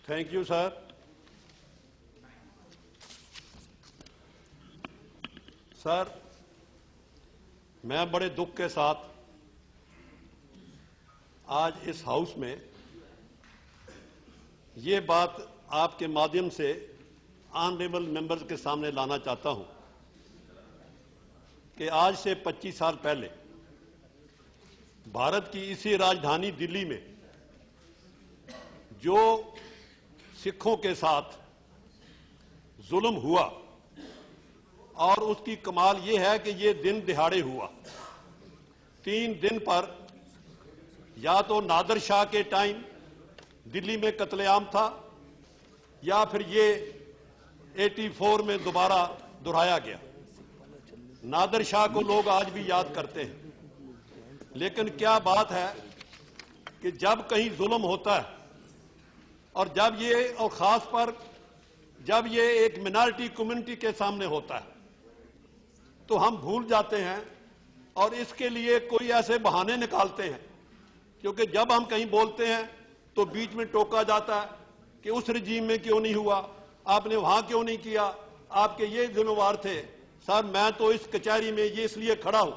Thank you sir. Sir, मैं बड़े दुख के साथ आज इस हाउस में ये बात आपके माध्यम से ऑनरेबल मेंबर्स के सामने लाना चाहता हूं कि आज से 25 साल पहले भारत की इसी राजधानी दिल्ली में जो सिखों के साथ जुल्म हुआ, और उसकी कमाल ये है कि ये दिन दिहाड़े हुआ। 3 दिन पर या तो नादर शाह के टाइम दिल्ली में कत्लेआम था, या फिर ये 84 में दोबारा दोहराया गया। नादर शाह को लोग आज भी याद करते हैं, लेकिन क्या बात है कि जब कहीं जुल्म होता है और जब ये, और खास पर जब ये एक मिनॉरिटी कम्युनिटी के सामने होता है, तो हम भूल जाते हैं और इसके लिए कोई ऐसे बहाने निकालते हैं। क्योंकि जब हम कहीं बोलते हैं तो बीच में टोका जाता है कि उस रजीम में क्यों नहीं हुआ, आपने वहां क्यों नहीं किया, आपके ये जिम्मेवार थे। सर, मैं तो इस कचहरी में ये इसलिए खड़ा हूं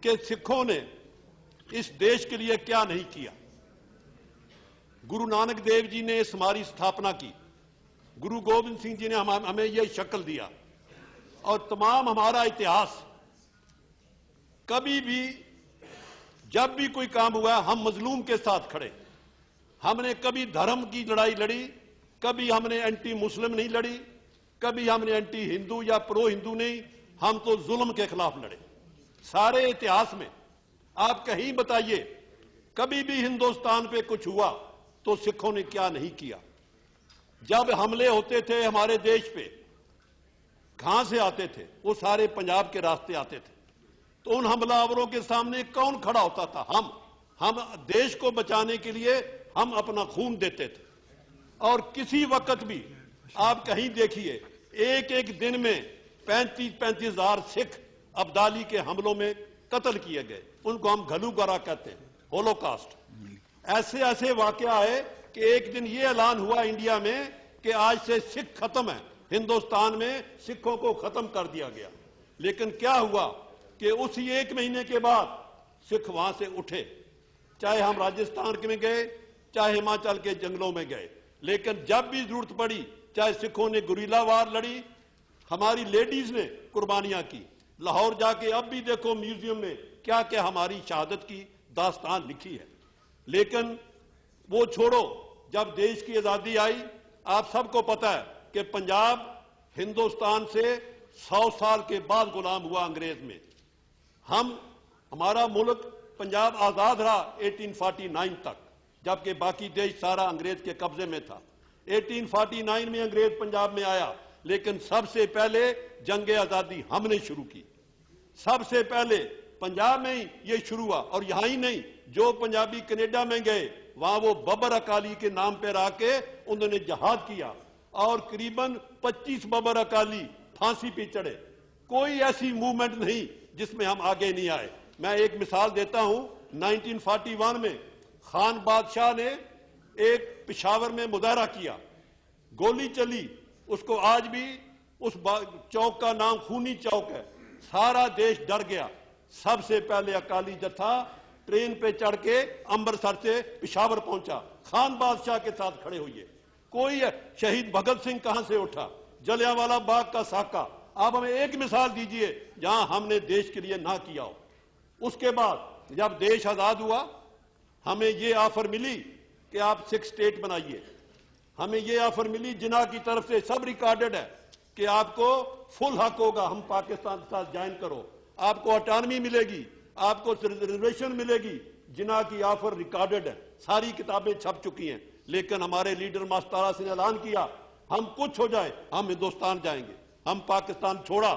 कि सिखों ने इस देश के लिए क्या नहीं किया। गुरु नानक देव जी ने इस हमारी स्थापना की, गुरु गोविंद सिंह जी ने हमें यह शक्ल दिया, और तमाम हमारा इतिहास कभी भी जब भी कोई काम हुआ हम मजलूम के साथ खड़े। हमने कभी धर्म की लड़ाई लड़ी, कभी हमने एंटी मुस्लिम नहीं लड़ी, कभी हमने एंटी हिंदू या प्रो हिंदू नहीं, हम तो जुल्म के खिलाफ लड़े। सारे इतिहास में आप कहीं बताइए कभी भी हिंदुस्तान पे कुछ हुआ तो सिखों ने क्या नहीं किया। जब हमले होते थे हमारे देश पे, कहां से आते थे? वो सारे पंजाब के रास्ते आते थे। तो उन हमलावरों के सामने कौन खड़ा होता था? हम देश को बचाने के लिए हम अपना खून देते थे। और किसी वक्त भी आप कहीं देखिए, एक एक दिन में 35-35 हजार सिख अब्दाली के हमलों में कत्ल किए गए। उनको हम घलूगरा कहते हैं, होलोकास्ट। ऐसे ऐसे वाकया है कि एक दिन ये ऐलान हुआ इंडिया में कि आज से सिख खत्म है, हिंदुस्तान में सिखों को खत्म कर दिया गया। लेकिन क्या हुआ कि उसी 1 महीने के बाद सिख वहां से उठे, चाहे हम राजस्थान में गए, चाहे हिमाचल के जंगलों में गए। लेकिन जब भी जरूरत पड़ी, चाहे सिखों ने गुरीला वार लड़ी, हमारी लेडीज ने कुर्बानियां की। लाहौर जाके अब भी देखो म्यूजियम में क्या क्या हमारी शहादत की दास्तान लिखी है। लेकिन वो छोड़ो, जब देश की आजादी आई, आप सबको पता है कि पंजाब हिंदुस्तान से 100 साल के बाद गुलाम हुआ अंग्रेज में। हमारा मुल्क पंजाब आजाद रहा 1849 तक, जबकि बाकी देश सारा अंग्रेज के कब्जे में था। 1849 में अंग्रेज पंजाब में आया, लेकिन सबसे पहले जंग आजादी हमने शुरू की। सबसे पहले पंजाब में ही ये शुरू हुआ। और यहां ही नहीं, जो पंजाबी कनेडा में गए वहां वो बबर अकाली के नाम पर आके उन्होंने जहाद किया, और करीबन 25 बबर अकाली फांसी पे चढ़े। कोई ऐसी मूवमेंट नहीं जिसमें हम आगे नहीं आए। मैं एक मिसाल देता हूं, 1941 में खान बादशाह ने एक पिशावर में मुजाहरा किया, गोली चली, उसको आज भी उस चौक का नाम खूनी चौक है। सारा देश डर गया। सबसे पहले अकाली जत्था ट्रेन पे चढ़ के अमृतसर से पिशावर पहुंचा, खान बादशाह के साथ खड़े हुए। कोई शहीद भगत सिंह कहां से उठा, जलियांवाला बाग का साका। आप हमें एक मिसाल दीजिए जहां हमने देश के लिए ना किया हो। उसके बाद जब देश आजाद हुआ, हमें ये ऑफर मिली कि आप 6 स्टेट बनाइए। हमें ये ऑफर मिली जिन्ना की तरफ से, सब रिकॉर्डेड है, कि आपको फुल हक होगा, हम पाकिस्तान के साथ ज्वाइन करो, आपको ऑटोनॉमी मिलेगी, आपको रिजर्वेशन मिलेगी। जिन्ना की ऑफर रिकॉर्डेड है, सारी किताबें छप चुकी हैं। लेकिन हमारे लीडर मास्तारा से ऐलान किया, हम कुछ हो जाए हम हिंदुस्तान जाएंगे। हम पाकिस्तान छोड़ा,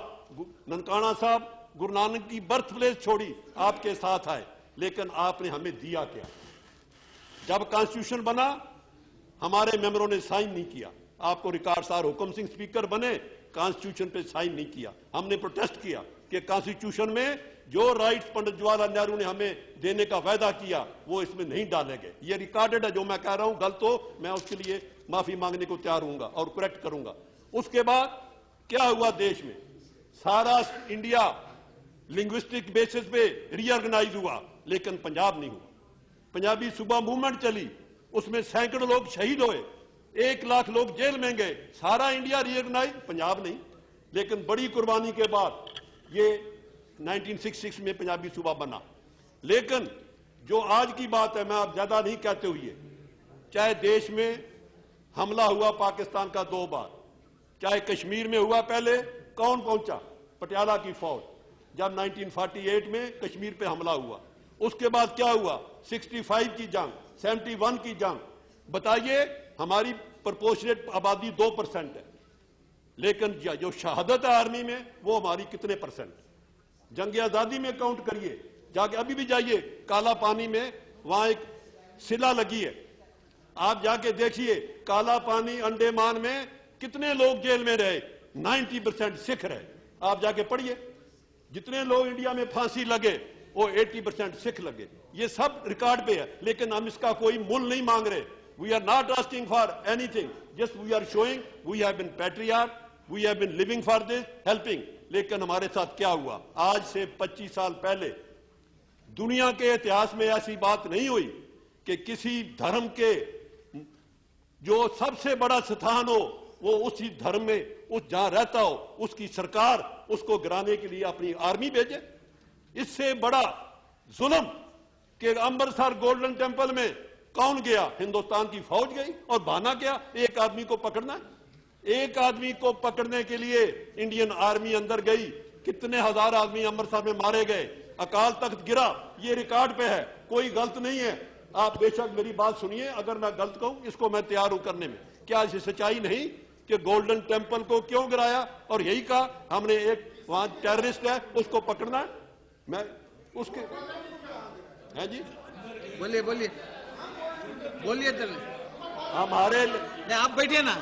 ननकाना साहब गुरु नानक की बर्थ प्लेस छोड़ी, आपके साथ आए। लेकिन आपने हमें दिया क्या? जब कॉन्स्टिट्यूशन बना, हमारे मेंबरों ने साइन नहीं किया। आपको रिकॉर्ड सार हुक्म सिंह स्पीकर बने, कॉन्स्टिट्यूशन पे साइन नहीं किया। हमने प्रोटेस्ट किया कि कॉन्स्टिट्यूशन में जो राइट्स पंडित जवाहरलाल नेहरू ने हमें देने का वायदा किया वो इसमें नहीं डाले गए। ये रिकॉर्डेड है, जो मैं कह रहा हूं गलत हो मैं उसके लिए माफी मांगने को तैयार हूंगा और करेक्ट करूंगा। उसके बाद क्या हुआ देश में, सारा इंडिया लिंग्विस्टिक बेसिस पे रीऑर्गेनाइज हुआ, लेकिन पंजाब नहीं हुआ। पंजाबी सुबह मूवमेंट चली, उसमें सैकड़ों लोग शहीद हुए, 1 लाख लोग जेल में गए, सारा इंडिया रीऑर्गेनाइज, पंजाब नहीं। लेकिन बड़ी कुर्बानी के बाद ये 1966 में पंजाबी सूबा बना। लेकिन जो आज की बात है, मैं अब ज्यादा नहीं कहते हुए, चाहे देश में हमला हुआ पाकिस्तान का 2 बार, चाहे कश्मीर में हुआ, पहले कौन पहुंचा, पटियाला की फौज, जब 1948 में कश्मीर पे हमला हुआ। उसके बाद क्या हुआ, 65 की जंग, 71 की जंग। बताइए, हमारी प्रोपोर्शनेट आबादी 2% है, लेकिन जो शहादत है आर्मी में वो हमारी कितने %? जंग आजादी में काउंट करिए, जाके अभी भी जाइए काला पानी में, वहां एक सिला लगी है, आप जाके देखिए काला पानी अंडमान में कितने लोग जेल में रहे, 90% सिख रहे। आप जाके पढ़िए, जितने लोग इंडिया में फांसी लगे वो 80% सिख लगे। ये सब रिकॉर्ड पे है, लेकिन हम इसका कोई मूल नहीं मांग रहे। We are not asking for anything, just we are showing we have been patriot, we have been living for this, helping. लेकिन हमारे साथ क्या हुआ, आज से 25 साल पहले दुनिया के इतिहास में ऐसी बात नहीं हुई कि किसी धर्म के जो सबसे बड़ा स्थान हो वो उसी धर्म में उस जहां रहता हो उसकी सरकार उसको गिराने के लिए अपनी आर्मी भेजे। इससे बड़ा जुल्म कि अमृतसर गोल्डन टेंपल में कौन गया, हिंदुस्तान की फौज गई, और बहाना क्या, एक आदमी को पकड़ना है। एक आदमी को पकड़ने के लिए इंडियन आर्मी अंदर गई, कितने हजार आदमी अमृतसर में मारे गए, अकाल तख्त गिरा, ये रिकॉर्ड पे है, कोई गलत नहीं है। आप बेशक मेरी बात सुनिए, अगर मैं गलत कहूं इसको मैं तैयार हूं करने में। क्या इसे सच्चाई नहीं कि गोल्डन टेंपल को क्यों गिराया और यही कहा हमने एक वहां टेररिस्ट है उसको पकड़ना है, मैं उसके है जी, बोलिए बोलिए बोलिए, हमारे आप बैठिए ना,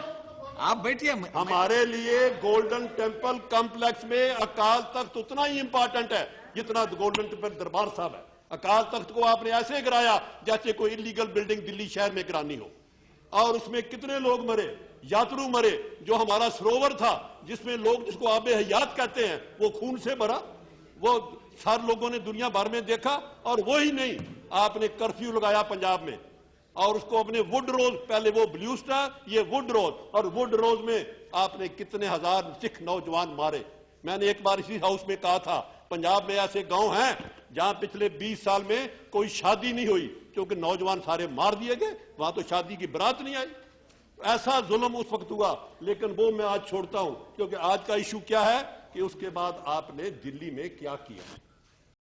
आप बैठिए। हमारे लिए गोल्डन टेंपल कॉम्प्लेक्स में अकाल तख्त उतना ही इंपॉर्टेंट है जितना गोल्डन टेंपल दरबार साहब है। अकाल तख्त को आपने ऐसे गिराया जैसे कोई इलीगल बिल्डिंग दिल्ली शहर में गिरानी हो, और उसमें कितने लोग मरे, यात्रु मरे। जो हमारा सरोवर था जिसमें लोग, जिसको आबे हयात कहते हैं, वो खून से भरा, वो सारे लोगों ने दुनिया भर में देखा। और वो ही नहीं, आपने कर्फ्यू लगाया पंजाब में, और उसको अपने वुड रोज, पहले वो ब्लू स्टार, ये वुड रोज, और वुड रोज में आपने कितने हजार सिख नौजवान मारे। मैंने एक बार इसी हाउस में कहा था, पंजाब में ऐसे गांव हैं जहां पिछले 20 साल में कोई शादी नहीं हुई क्योंकि नौजवान सारे मार दिए गए, वहां तो शादी की बारात नहीं आई। ऐसा जुल्म उस वक्त हुआ, लेकिन वो मैं आज छोड़ता हूं, क्योंकि आज का इशू क्या है कि उसके बाद आपने दिल्ली में क्या किया।